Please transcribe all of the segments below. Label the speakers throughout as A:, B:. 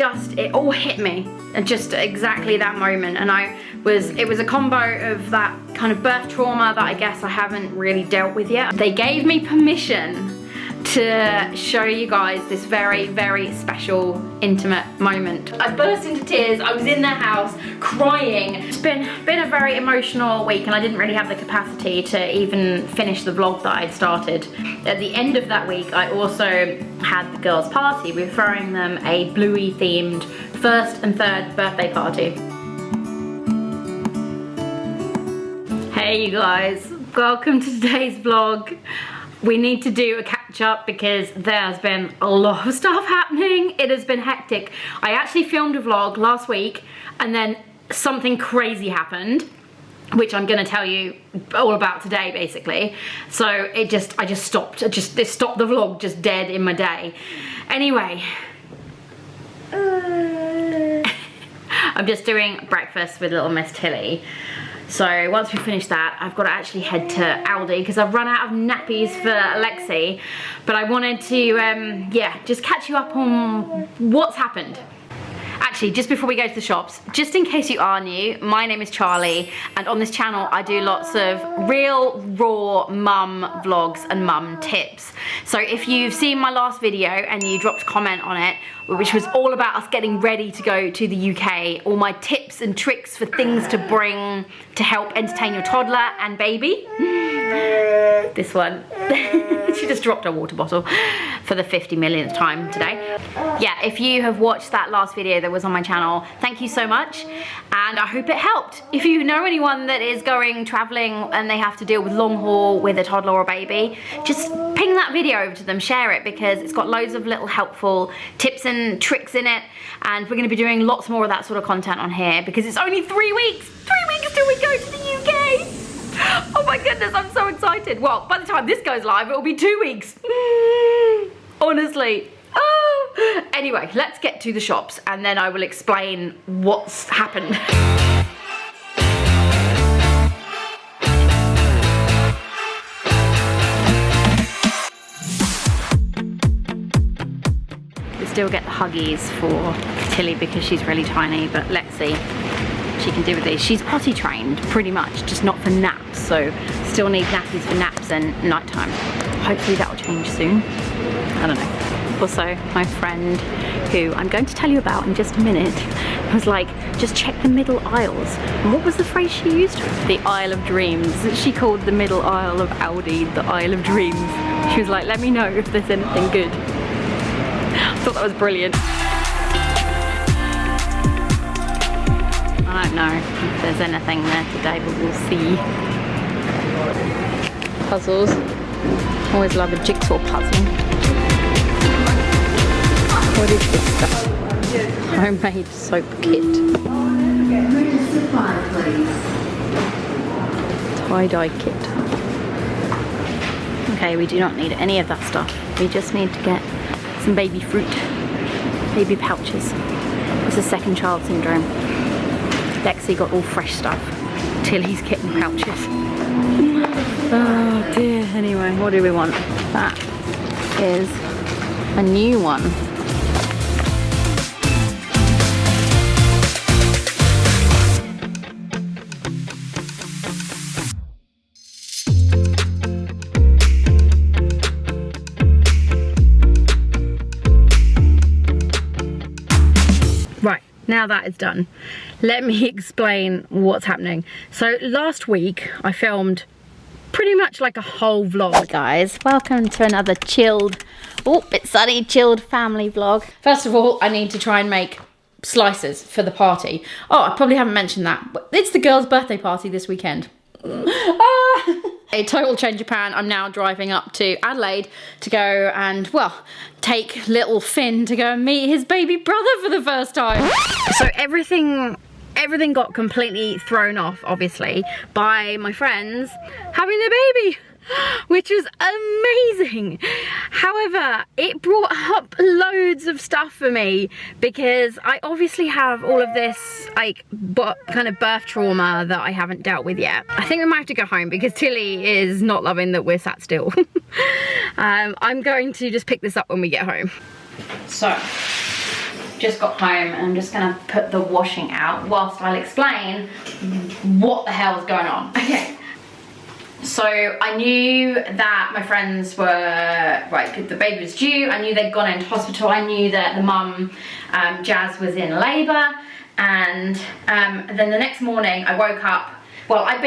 A: it all hit me at just exactly that moment, and it was a combo of that kind of birth trauma that I guess I haven't really dealt with yet. They gave me permission to show you guys this very, very special, intimate moment. I burst into tears. I was in their house crying. It's been a very emotional week, and I didn't really have the capacity to even finish the vlog that I'd started. At the end of that week, I also had the girls' party. We were throwing them a Bluey themed 1st and 3rd birthday party. Hey you guys, welcome to today's vlog. We need to do a catch up because there's been a lot of stuff happening. It has been hectic. I actually filmed a vlog last week and then something crazy happened, which I'm gonna tell you all about today basically. So I just stopped. It stopped the vlog just dead in my day. Anyway. I'm just doing breakfast with little Miss Tilly. So once we finish that, I've got to actually head to Aldi because I've run out of nappies for Lexi. But I wanted to, yeah, just catch you up on what's happened. Actually, just before we go to the shops, just in case you are new, my name is Charlie, and on this channel I do lots of real, raw mum vlogs and mum tips. So if you've seen my last video and you dropped a comment on it, which was all about us getting ready to go to the UK, all my tips and tricks for things to bring to help entertain your toddler and baby. This one. She just dropped her water bottle for the 50 millionth time today. Yeah, if you have watched that last video that was on my channel, thank you so much, and I hope it helped. If you know anyone that is going traveling and they have to deal with long haul with a toddler or baby, just ping that video over to them, share it, because it's got loads of little helpful tips and tricks in it, and we're going to be doing lots more of that sort of content on here because it's only 3 weeks till we go to the UK. Oh my goodness, I'm so excited. Well, by the time this goes live, it'll be 2 weeks. Honestly. Oh. Anyway, let's get to the shops and then I will explain what's happened. We still get the Huggies for Tilly because she's really tiny, but Lexi, she can do with these. She's potty trained pretty much, just not for naps, so still need nappies for naps and nighttime. Hopefully that will change soon. I don't know. Also, my friend, who I'm going to tell you about in just a minute, was like, just check the middle aisles. And what was the phrase she used? The Isle of Dreams. She called the middle aisle of Aldi the Isle of Dreams. She was like, let me know if there's anything good. I thought that was brilliant. I don't know if there's anything there today, but we'll see. Puzzles. Always love a jigsaw puzzle. What is this stuff? Homemade soap kit. Tie-dye kit. Okay, we do not need any of that stuff. We just need to get some baby fruit, baby pouches. It's a second child syndrome. Lexi got all fresh stuff. Tilly's kitten pouches. Oh dear. Anyway, what do we want? That is a new one. Right, now that is done, let me explain what's happening. So last week I filmed pretty much like a whole vlog. Guys, welcome to another chilled, oh, it's sunny, chilled family vlog. First of all, I need to try and make slices for the party. Oh, I probably haven't mentioned that, but it's the girls' birthday party this weekend. A total change of plan. I'm now driving up to Adelaide to go and, well, take little Finn to go and meet his baby brother for the first time. So everything got completely thrown off, obviously, by my friends having their baby, which was amazing. However, it brought up loads of stuff for me because I obviously have all of this like kind of birth trauma that I haven't dealt with yet. I think we might have to go home because Tilly is not loving that we're sat still. I'm going to just pick this up when we get home. So just got home and I'm just gonna put the washing out whilst I'll explain what the hell is going on. Okay. So I knew that my friends were, right, the baby was due. I knew they'd gone into hospital. I knew that the mum, Jazz, was in labour. And then the next morning I woke up. Well, I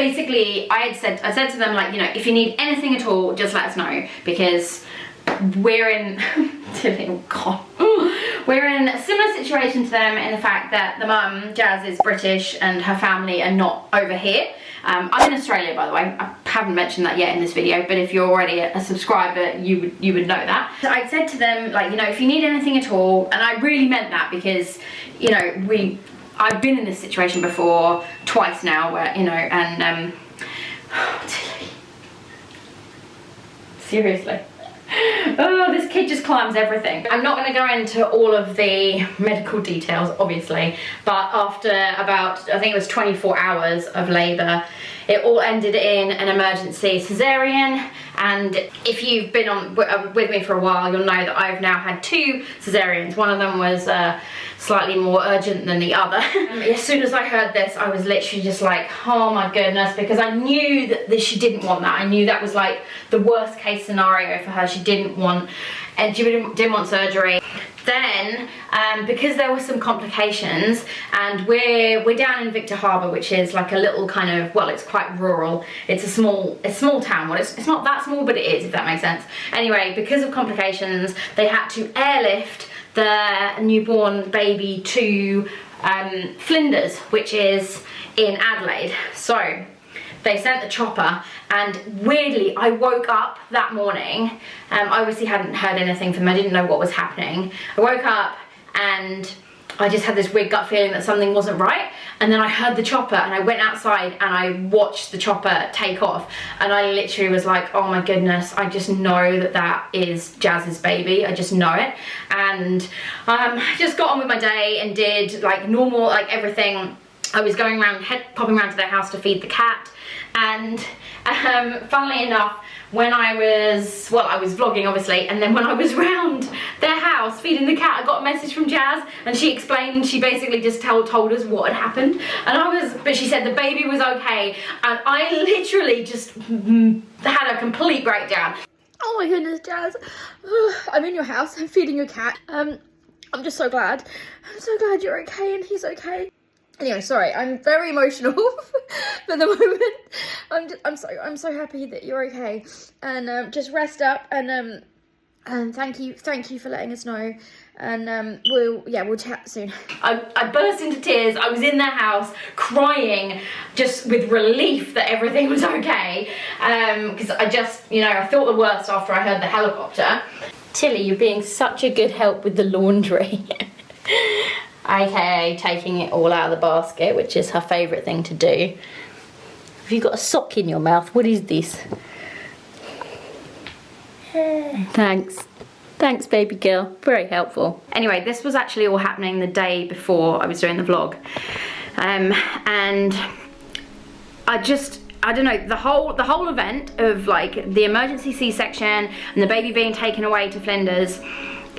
A: said to them, like, you know, if you need anything at all, just let us know, because we're in, oh God, we're in a similar situation to them in the fact that the mum, Jazz, is British and her family are not over here. I'm in Australia, by the way. I haven't mentioned that yet in this video, but if you're already a subscriber, you would know that. So I said to them, like, you know, if you need anything at all, and I really meant that because, you know, I've been in this situation before, twice now, where, you know, and seriously. Oh, this kid just climbs everything. I'm not going to go into all of the medical details, obviously, but after about, I think it was 24 hours of labour, it all ended in an emergency cesarean. And if you've been on with me for a while, you'll know that I've now had 2 cesareans. One of them was slightly more urgent than the other. As soon as I heard this, I was literally just like, oh my goodness, because I knew that she didn't want that. I knew that was like the worst case scenario for her. She didn't want surgery. Then, because there were some complications, and we're down in Victor Harbour, which is like a little kind of, well, it's quite rural. It's a small town. Well, it's not that small, but it is, if that makes sense. Anyway, because of complications, they had to airlift the newborn baby to Flinders, which is in Adelaide. So they sent the chopper, and weirdly, I woke up that morning. I obviously hadn't heard anything from them. I didn't know what was happening. I woke up and I just had this weird gut feeling that something wasn't right. And then I heard the chopper, and I went outside and I watched the chopper take off. And I literally was like, oh my goodness, I just know that that is Jazz's baby. I just know it. And I just got on with my day and did like normal, like everything. I was going around, popping around to their house to feed the cat. And funnily enough, when I was vlogging obviously, and then when I was round their house feeding the cat, I got a message from Jazz, and she explained, she basically just told us what had happened. But she said the baby was okay, and I literally just had a complete breakdown.
B: Oh my goodness, Jazz. I'm in your house, I'm feeding your cat. I'm just so glad. I'm so glad you're okay and he's okay. Anyway, sorry, I'm very emotional for the moment. I'm so happy that you're okay, and just rest up, and thank you for letting us know, and we'll chat soon.
A: I burst into tears. I was in their house crying, just with relief that everything was okay, because I just, you know, I thought the worst after I heard the helicopter. Tilly, you're being such a good help with the laundry. AKA taking it all out of the basket, which is her favourite thing to do. Have you got a sock in your mouth? What is this? Thanks baby girl, very helpful. Anyway, this was actually all happening the day before I was doing the vlog, and I don't know, the whole event of like the emergency C-section and the baby being taken away to Flinders,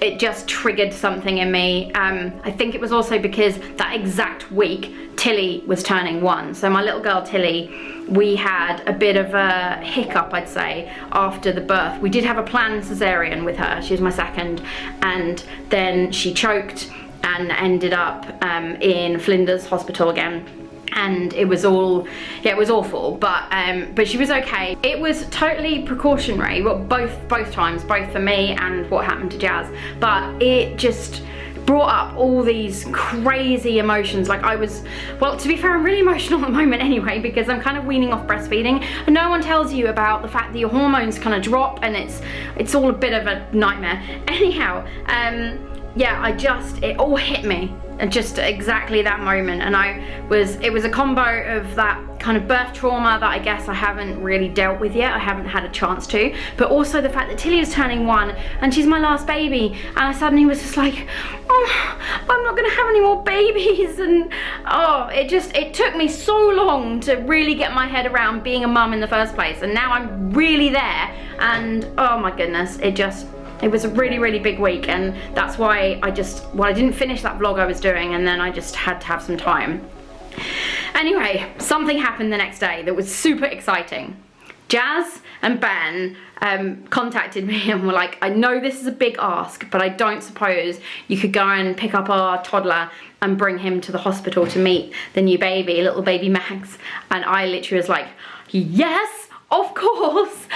A: it just triggered something in me. I think it was also because that exact week Tilly was turning 1. So my little girl Tilly, we had a bit of a hiccup, I'd say, after the birth. We did have a planned cesarean with her. She was my second, and then she choked and ended up in Flinders Hospital again. And it was all, yeah, it was awful, but she was okay. It was totally precautionary, well, both times, both for me and what happened to Jazz, but it just brought up all these crazy emotions. Like I was, well, to be fair, I'm really emotional at the moment anyway, because I'm kind of weaning off breastfeeding, and no one tells you about the fact that your hormones kind of drop, and it's all a bit of a nightmare. Anyhow, yeah, it all hit me at just exactly that moment, and it was a combo of that kind of birth trauma that I guess I haven't really dealt with yet. I haven't had a chance to, but also the fact that Tilly is turning 1 and she's my last baby, and I suddenly was just like, oh, I'm not gonna have any more babies. And oh, it took me so long to really get my head around being a mum in the first place, and now I'm really there, and oh my goodness, it just It was a really, really big week, and that's why I didn't finish that vlog I was doing, and then I just had to have some time. Anyway, something happened the next day that was super exciting. Jazz and Ben contacted me and were like, I know this is a big ask, but I don't suppose you could go and pick up our toddler and bring him to the hospital to meet the new baby, little baby Max. And I literally was like, yes, of course.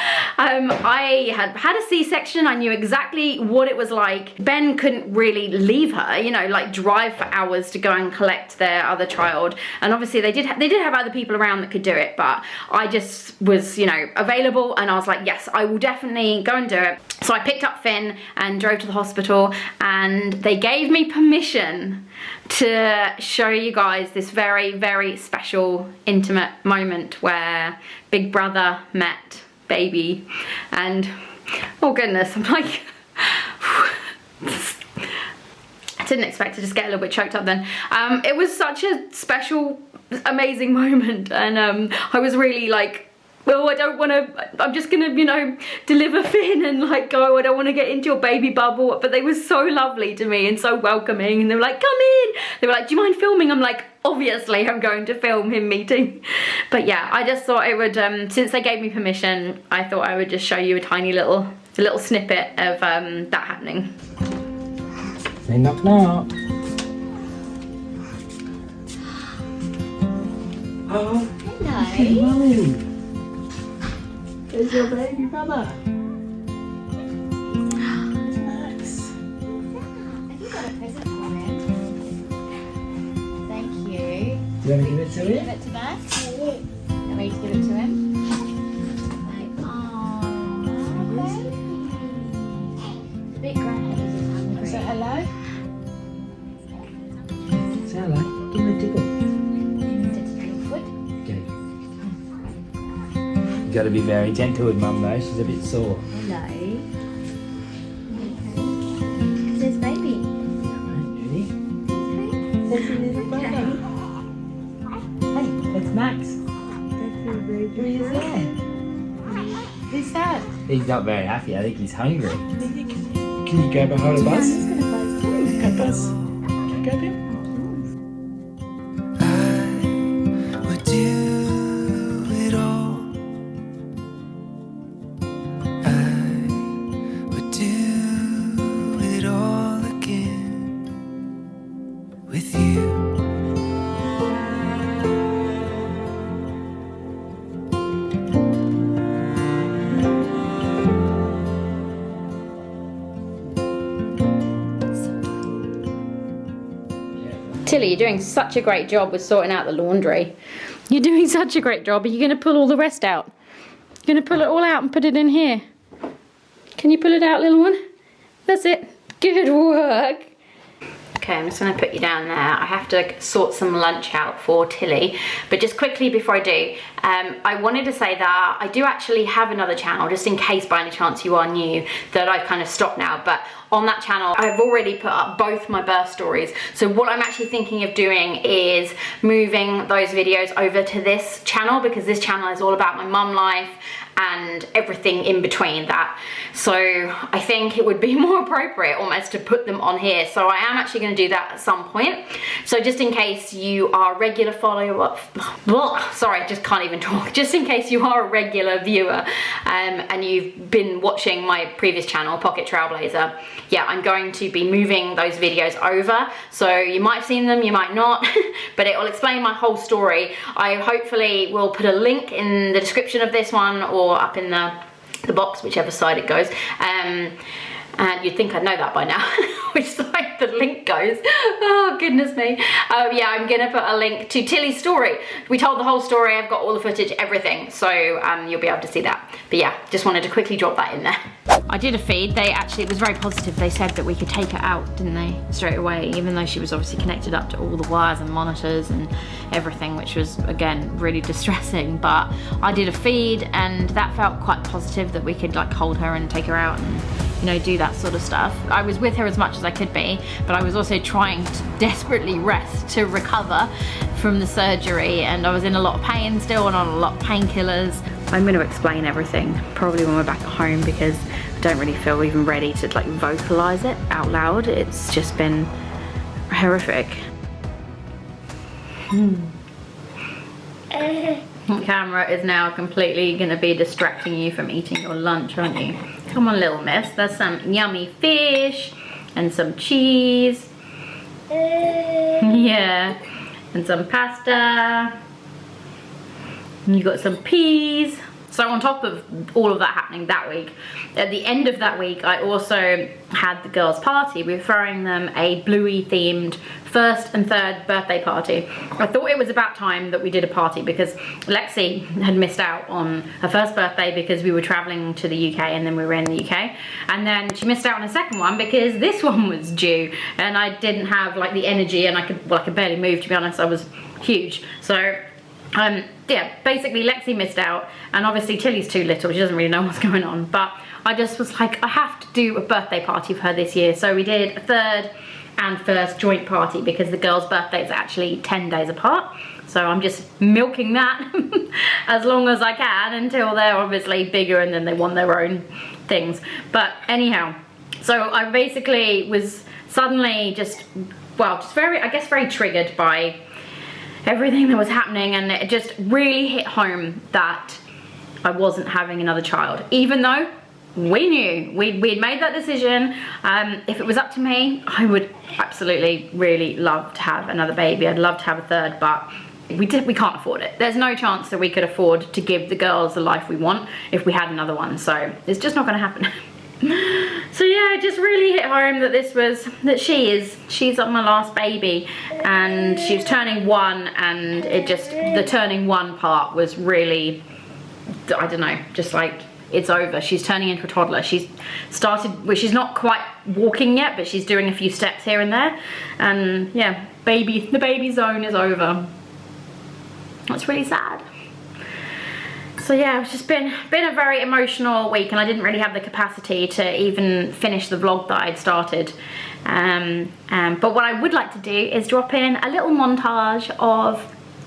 A: I had had a C-section. I knew exactly what it was like. Ben couldn't really leave her, you know, like drive for hours to go and collect their other child. And obviously they did have other people around that could do it, but I just was, you know, available, and I was like, yes, I will definitely go and do it. So I picked up Finn and drove to the hospital, and they gave me permission to show you guys this very, very special, intimate moment where Big Brother met baby. And oh goodness, I'm like I didn't expect to just get a little bit choked up then. It was such a special, amazing moment, and I was really like, well, I don't want to, I'm just gonna, you know, deliver Finn and like go, I don't want to get into your baby bubble. But they were so lovely to me and so welcoming, and they were like, come in. They were like, do you mind filming? I'm like, obviously I'm going to film him meeting. But yeah, I just thought it would, since they gave me permission, I thought I would just show you a tiny little snippet of that happening.
C: Say knock knock. Oh,
B: Hello.
C: there's your baby brother. Max.
B: Have you got a present for him? Thank you.
C: Do you want to give it to
B: Give
C: him?
B: it to Max? Can we give it to him? Big grandhead is hungry.
C: Say hello. Say hello. Give him a tickle. You got to be very gentle with Mum though. She's a bit sore.
B: Hello. There's baby.
C: Ready? There's your little brother. Hey, that's Max. That's your baby. Who is that? Who's that? He's not very happy. I think he's hungry. Can you grab a hold of Buzz?
B: He's gonna buzz too.
C: Grab Buzz. Can you grab him?
A: Tilly, you're doing such a great job with sorting out the laundry. You're doing such a great job. Are you going to pull all the rest out? You're going to pull it all out and put it in here? Can you pull it out, little one? That's it. Good work. Okay, I'm just going to put you down there. I have to sort some lunch out for Tilly. But just quickly before I do, I wanted to say that I do actually have another channel, just in case by any chance you are new, that I've kind of stopped now. But on that channel, I've already put up both my birth stories. So what I'm actually thinking of doing is moving those videos over to this channel, because this channel is all about my mum life and everything in between that. So I think it would be more appropriate almost to put them on here. So I am actually going to do that at some point. So just in case you are a regular follower, sorry, just can't even talk. Just in case you are a regular viewer and you've been watching my previous channel, Pocket Trailblazer, yeah, I'm going to be moving those videos over. So you might have seen them, you might not, but it will explain my whole story. I hopefully will put a link in the description of this one or up in the box, whichever side it goes. And you'd think I'd know that by now, which side the link goes. Oh, goodness me. Yeah, I'm gonna put a link to Tilly's story. We told the whole story, I've got all the footage, everything. So you'll be able to see that. But yeah, just wanted to quickly drop that in there. I did a feed, it was very positive. They said that we could take her out, didn't they? Straight away, even though she was obviously connected up to all the wires and monitors and everything, which was, again, really distressing. But I did a feed and that felt quite positive, that we could like hold her and take her out and, you know, do that sort of stuff. I was with her as much as I could be, but I was also trying to desperately rest to recover from the surgery, and I was in a lot of pain still and on a lot of painkillers. I'm going to explain everything probably when we're back at home, because I don't really feel even ready to like vocalize it out loud. It's just been horrific. The camera is now completely going to be distracting you from eating your lunch, aren't you? Come on, little miss. There's some yummy fish and some cheese. Yeah, and some pasta. And you got some peas. So on top of all of that happening that week, at the end of that week, I also had the girls' party. We were throwing them a Bluey themed 1st and 3rd birthday party. I thought it was about time that we did a party because Lexi had missed out on her 1st birthday because we were traveling to the UK and then we were in the UK. And then she missed out on a 2nd one because this one was due and I didn't have like the energy, and I could barely move, to be honest. I was huge. So yeah, basically Lexi missed out, and obviously Tilly's too little, she doesn't really know what's going on, but I just was like, I have to do a birthday party for her this year. So we did a 3rd and 1st joint party because the girls' birthdays are actually 10 days apart. So I'm just milking that as long as I can until they're obviously bigger and then they want their own things. But anyhow, so I basically was suddenly just very, I guess, very triggered by everything that was happening, and it just really hit home that I wasn't having another child, even though we knew we'd made that decision. If it was up to me, I would absolutely really love to have another baby. I'd love to have a 3rd, but we can't afford it. There's no chance that we could afford to give the girls the life we want if we had another one, so it's just not going to happen. So yeah, it just really hit home that she's my last baby, and she was turning 1, and the turning 1 part was really, I don't know, just like, it's over. She's turning into a toddler. She's not quite walking yet, but she's doing a few steps here and there, and yeah, the baby zone is over. That's really sad. So yeah, it's just been a very emotional week, and I didn't really have the capacity to even finish the vlog that I'd started. But what I would like to do is drop in a little montage of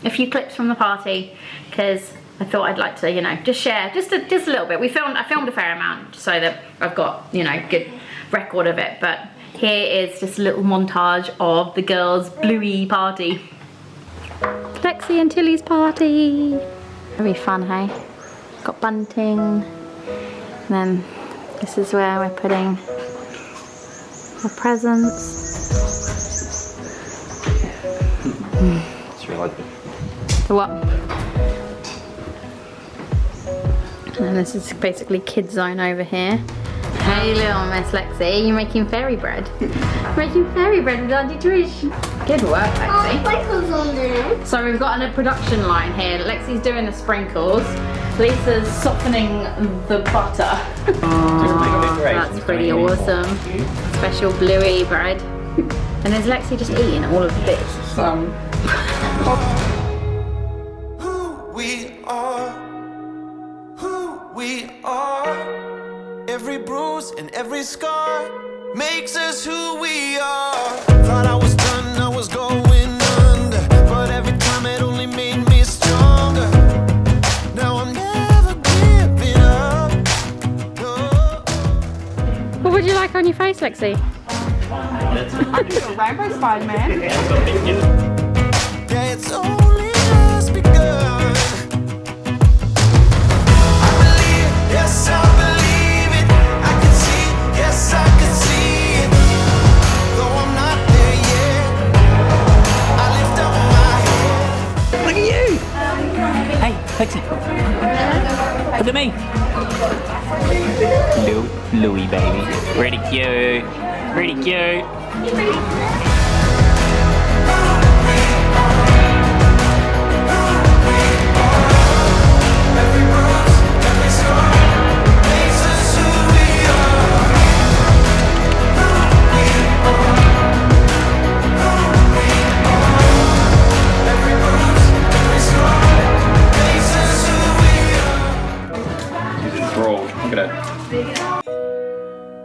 A: a few clips from the party, because I thought I'd like to, you know, just share just a little bit. I filmed a fair amount so that I've got, you know, good record of it. But here is just a little montage of the girls' Bluey party. Lexi and Tilly's party. Very fun, hey? Got bunting, and then this is where we're putting the presents.
C: It's really like
A: The what? And then this is basically kids zone over here. Hey little Miss Lexi, you're making fairy bread. Making fairy bread with Auntie Trish. Good work, Lexi.
B: Sprinkles on there.
A: So we've got a production line here. Lexi's doing the sprinkles. Lisa's softening the butter. Oh, that's pretty awesome. Special Bluey bread. And there's Lexi just eating all of the bits.
D: Who we are. Every bruise and every scar makes us who we are. Thought I was done, I was going under, but every time it only made me stronger. Now I'm never giving up.
A: What would you like on your face, Lexi?
B: I can do a rainbow Spider-Man.
D: Yeah, it's only just begun. I believe, yes I believe it. I can see, yes I can see it. Though I'm not there yet, I lift up my head.
C: Look at you! Hey, Lexi. Look at me. Bluey baby. Pretty cute. Pretty cute.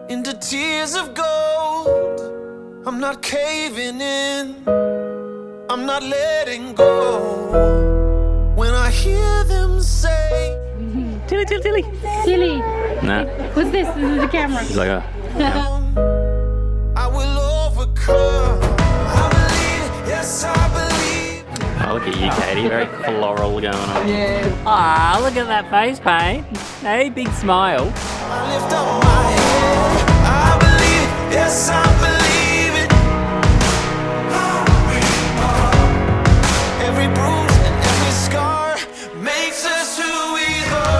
D: Into tears of gold, I'm not caving in, I'm not letting go. When I hear them say,
A: Tilly.
C: Nah.
A: What's this? This is the camera.
C: He's like,
D: I will overcome. I believe, yes, I believe.
C: oh, look at you, Katie. Very floral going on. Yeah. Ah, look at that face paint. Hey, big smile.
D: I lift up my head. I believe, yes, I believe it. Every bruise and every scar makes us who we are.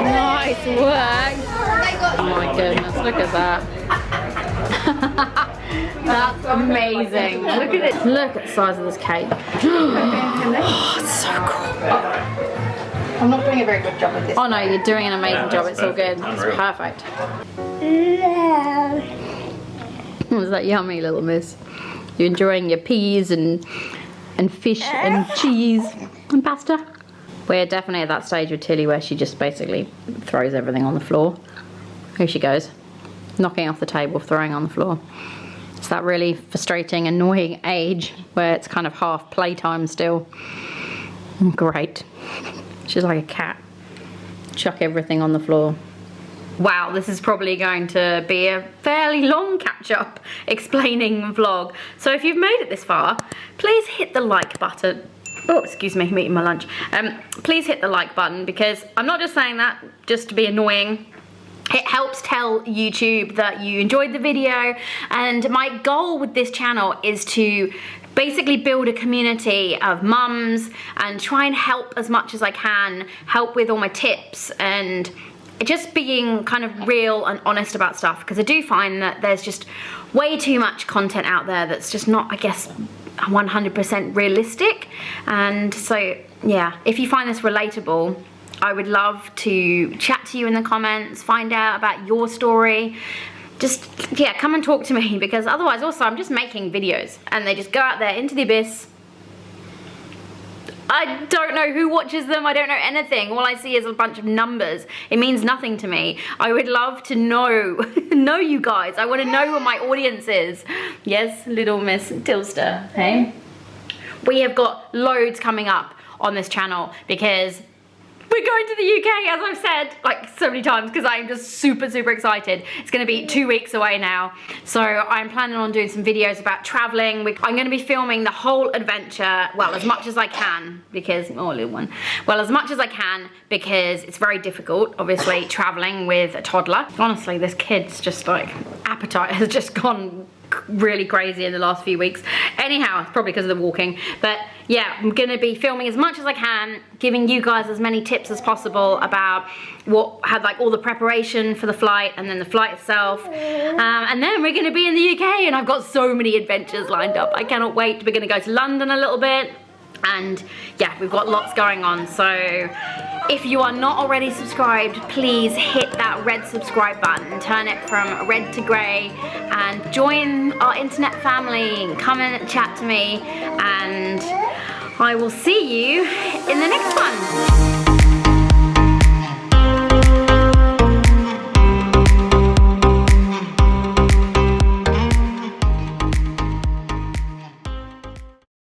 A: Nice work. Oh my goodness, look at that. That's amazing. Look at it. Look at the size of this cake. Oh, it's so cool.
B: I'm not doing a very good job of this.
A: Oh no, you're doing an amazing job. It's all good. It's perfect. Was that yummy, little miss? You're enjoying your peas and fish and cheese and pasta? We're definitely at that stage with Tilly where she just basically throws everything on the floor. Here she goes, knocking off the table, throwing on the floor. It's that really frustrating, annoying age where it's kind of half playtime still. Great. She's like a cat. Chuck everything on the floor. Wow, this is probably going to be a fairly long catch-up explaining vlog. So if you've made it this far, please hit the like button. Oh, excuse me, I'm eating my lunch. Please hit the like button because I'm not just saying that just to be annoying. It helps tell YouTube that you enjoyed the video, and my goal with this channel is to basically build a community of mums and try and help as much as I can, help with all my tips and just being kind of real and honest about stuff, because I do find that there's just way too much content out there that's just not, I guess, 100% realistic. And so yeah, if you find this relatable, I would love to chat to you in the comments, find out about your story. Just, yeah, come and talk to me, because otherwise also I'm just making videos and they just go out there into the abyss. I don't know who watches them, I don't know anything. All I see is a bunch of numbers. It means nothing to me. I would love to know you guys. I want to know who my audience is. Yes, little Miss Tilster, hey? We have got loads coming up on this channel because we're going to the UK, as I've said like so many times, because I'm just super excited. It's going to be 2 weeks away now, so I'm planning on doing some videos about traveling. I'm going to be filming the whole adventure, well, as much as I can, because, oh, little one. Well, as much as I can, because it's very difficult, obviously, traveling with a toddler. Honestly, this kid's just like, appetite has just gone really crazy in the last few weeks. Anyhow, it's probably because of the walking, but yeah, I'm gonna be filming as much as I can, giving you guys as many tips as possible about what had like all the preparation for the flight and then the flight itself, and then we're gonna be in the UK and I've got so many adventures lined up. I cannot wait. We're gonna go to London a little bit, and yeah, we've got lots going on. So if you are not already subscribed, please hit that red subscribe button, turn it from red to grey, and join our internet family. Come and chat to me, and I will see you in the next one.